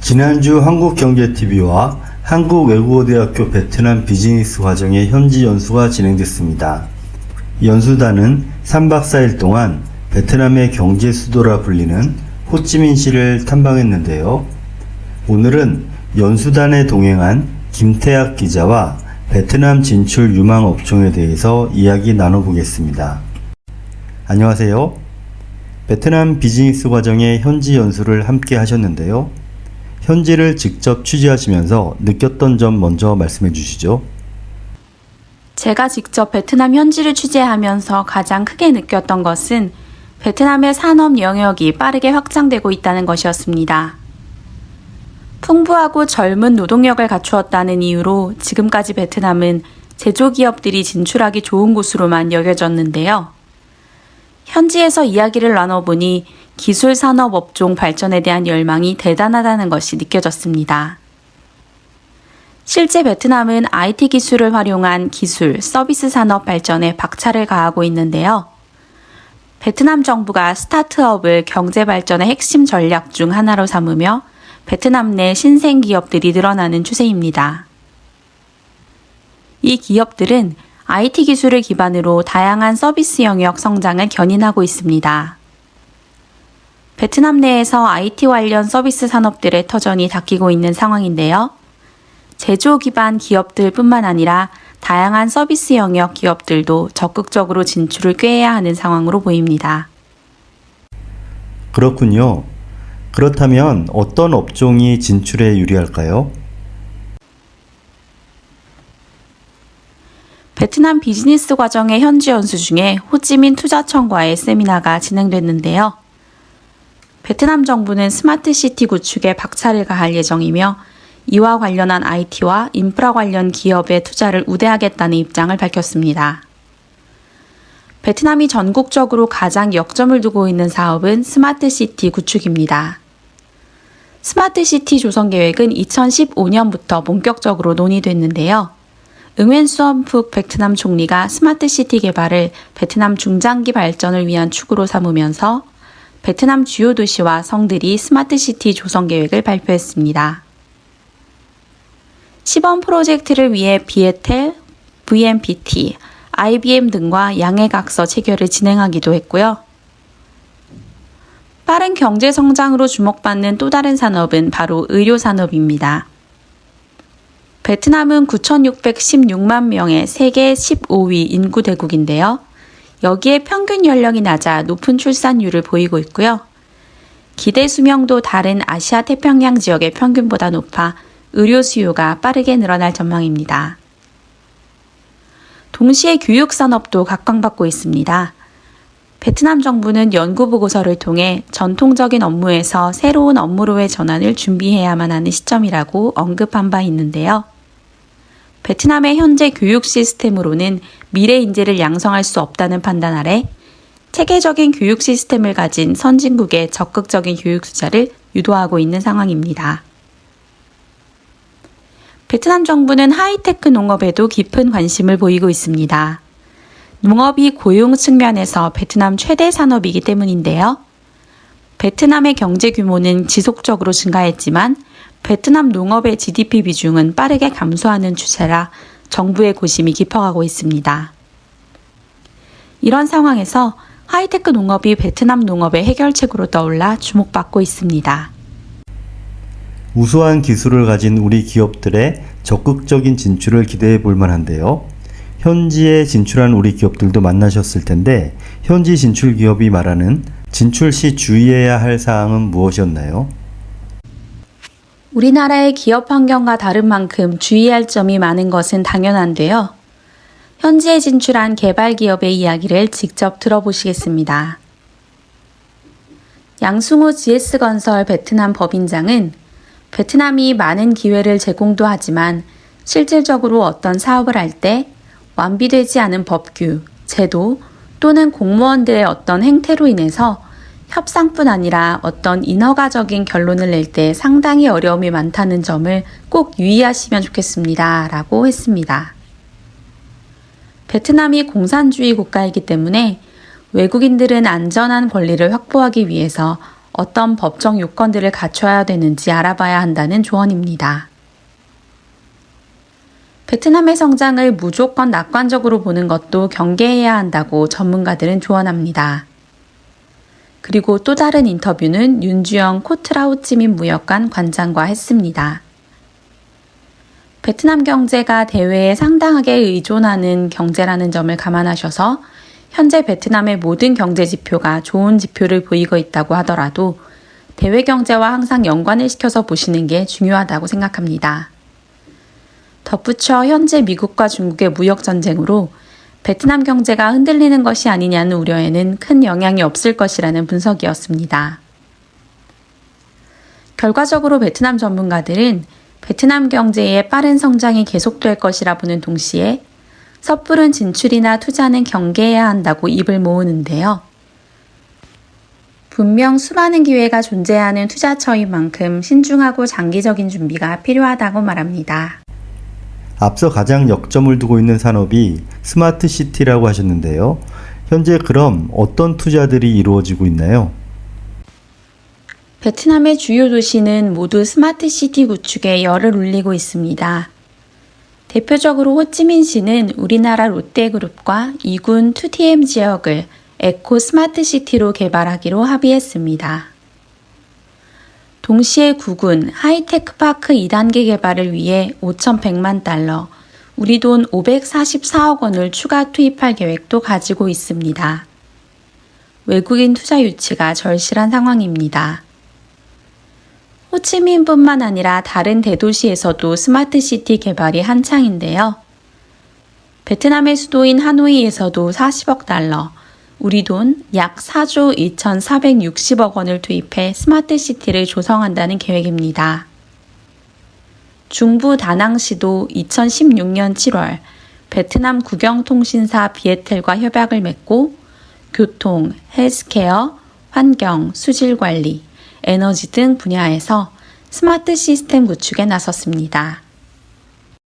지난주 한국경제TV와 한국외국어대학교 베트남 비즈니스 과정의 현지 연수가 진행됐습니다. 연수단은 3박 4일 동안 베트남의 경제 수도라 불리는 호찌민시를 탐방했는데요. 오늘은 연수단에 동행한 김태학 기자와 베트남 진출 유망 업종에 대해서 이야기 나눠보겠습니다. 안녕하세요. 베트남 비즈니스 과정의 현지 연수를 함께 하셨는데요. 현지를 직접 취재하시면서 느꼈던 점 먼저 말씀해 주시죠. 제가 직접 베트남 현지를 취재하면서 가장 크게 느꼈던 것은 베트남의 산업 영역이 빠르게 확장되고 있다는 것이었습니다. 풍부하고 젊은 노동력을 갖추었다는 이유로 지금까지 베트남은 제조기업들이 진출하기 좋은 곳으로만 여겨졌는데요. 현지에서 이야기를 나눠보니 기술 산업 업종 발전에 대한 열망이 대단하다는 것이 느껴졌습니다. 실제 베트남은 IT 기술을 활용한 기술, 서비스 산업 발전에 박차를 가하고 있는데요. 베트남 정부가 스타트업을 경제 발전의 핵심 전략 중 하나로 삼으며 베트남 내 신생 기업들이 늘어나는 추세입니다. 이 기업들은 IT 기술을 기반으로 다양한 서비스 영역 성장을 견인하고 있습니다. 베트남 내에서 IT 관련 서비스 산업들의 터전이 닦이고 있는 상황인데요. 제조 기반 기업들뿐만 아니라 다양한 서비스 영역 기업들도 적극적으로 진출을 꾀해야 하는 상황으로 보입니다. 그렇군요. 그렇다면 어떤 업종이 진출에 유리할까요? 베트남 비즈니스 과정의 현지 연수 중에 호찌민 투자청과의 세미나가 진행됐는데요. 베트남 정부는 스마트시티 구축에 박차를 가할 예정이며 이와 관련한 IT와 인프라 관련 기업의 투자를 우대하겠다는 입장을 밝혔습니다. 베트남이 전국적으로 가장 역점을 두고 있는 사업은 스마트시티 구축입니다. 스마트시티 조성 계획은 2015년부터 본격적으로 논의됐는데요. 응웬 수엄푹 베트남 총리가 스마트시티 개발을 베트남 중장기 발전을 위한 축으로 삼으면서 베트남 주요 도시와 성들이 스마트시티 조성 계획을 발표했습니다. 시범 프로젝트를 위해 비에텔, VNPT, IBM 등과 양해각서 체결을 진행하기도 했고요. 빠른 경제 성장으로 주목받는 또 다른 산업은 바로 의료 산업입니다. 베트남은 9,616만 명의 세계 15위 인구 대국인데요. 여기에 평균 연령이 낮아 높은 출산율을 보이고 있고요. 기대 수명도 다른 아시아 태평양 지역의 평균보다 높아 의료 수요가 빠르게 늘어날 전망입니다. 동시에 교육 산업도 각광받고 있습니다. 베트남 정부는 연구 보고서를 통해 전통적인 업무에서 새로운 업무로의 전환을 준비해야만 하는 시점이라고 언급한 바 있는데요. 베트남의 현재 교육 시스템으로는 미래 인재를 양성할 수 없다는 판단 아래 체계적인 교육 시스템을 가진 선진국의 적극적인 교육 투자를 유도하고 있는 상황입니다. 베트남 정부는 하이테크 농업에도 깊은 관심을 보이고 있습니다. 농업이 고용 측면에서 베트남 최대 산업이기 때문인데요. 베트남의 경제 규모는 지속적으로 증가했지만 베트남 농업의 GDP 비중은 빠르게 감소하는 추세라 정부의 고심이 깊어가고 있습니다. 이런 상황에서 하이테크 농업이 베트남 농업의 해결책으로 떠올라 주목받고 있습니다. 우수한 기술을 가진 우리 기업들의 적극적인 진출을 기대해 볼 만한데요. 현지에 진출한 우리 기업들도 만나셨을 텐데 현지 진출 기업이 말하는 진출 시 주의해야 할 사항은 무엇이었나요? 우리나라의 기업 환경과 다른 만큼 주의할 점이 많은 것은 당연한데요. 현지에 진출한 개발 기업의 이야기를 직접 들어보시겠습니다. 양승호 GS건설 베트남 법인장은 베트남이 많은 기회를 제공도 하지만 실질적으로 어떤 사업을 할 때 완비되지 않은 법규, 제도 또는 공무원들의 어떤 행태로 인해서 협상뿐 아니라 어떤 인허가적인 결론을 낼 때 상당히 어려움이 많다는 점을 꼭 유의하시면 좋겠습니다. 라고 했습니다. 베트남이 공산주의 국가이기 때문에 외국인들은 안전한 권리를 확보하기 위해서 어떤 법정 요건들을 갖춰야 되는지 알아봐야 한다는 조언입니다. 베트남의 성장을 무조건 낙관적으로 보는 것도 경계해야 한다고 전문가들은 조언합니다. 그리고 또 다른 인터뷰는 윤주영 코트라 호찌민 무역관 관장과 했습니다. 베트남 경제가 대외에 상당하게 의존하는 경제라는 점을 감안하셔서 현재 베트남의 모든 경제 지표가 좋은 지표를 보이고 있다고 하더라도 대외 경제와 항상 연관을 시켜서 보시는 게 중요하다고 생각합니다. 덧붙여 현재 미국과 중국의 무역 전쟁으로 베트남 경제가 흔들리는 것이 아니냐는 우려에는 큰 영향이 없을 것이라는 분석이었습니다. 결과적으로 베트남 전문가들은 베트남 경제의 빠른 성장이 계속될 것이라 보는 동시에 섣부른 진출이나 투자는 경계해야 한다고 입을 모으는데요. 분명 수많은 기회가 존재하는 투자처인 만큼 신중하고 장기적인 준비가 필요하다고 말합니다. 앞서 가장 역점을 두고 있는 산업이 스마트 시티라고 하셨는데요. 현재 그럼 어떤 투자들이 이루어지고 있나요? 베트남의 주요 도시는 모두 스마트 시티 구축에 열을 올리고 있습니다. 대표적으로 호찌민시는 우리나라 롯데그룹과 2군 2TM 지역을 에코 스마트 시티로 개발하기로 합의했습니다. 동시에 9군 하이테크 파크 2단계 개발을 위해 5,100만 달러, 우리 돈 544억 원을 추가 투입할 계획도 가지고 있습니다. 외국인 투자 유치가 절실한 상황입니다. 호치민뿐만 아니라 다른 대도시에서도 스마트 시티 개발이 한창인데요. 베트남의 수도인 하노이에서도 40억 달러, 우리 돈 약 4조 2,460억 원을 투입해 스마트 시티를 조성한다는 계획입니다. 중부 다낭시도 2016년 7월 베트남 국영통신사 비에텔과 협약을 맺고 교통, 헬스케어, 환경, 수질관리, 에너지 등 분야에서 스마트 시스템 구축에 나섰습니다.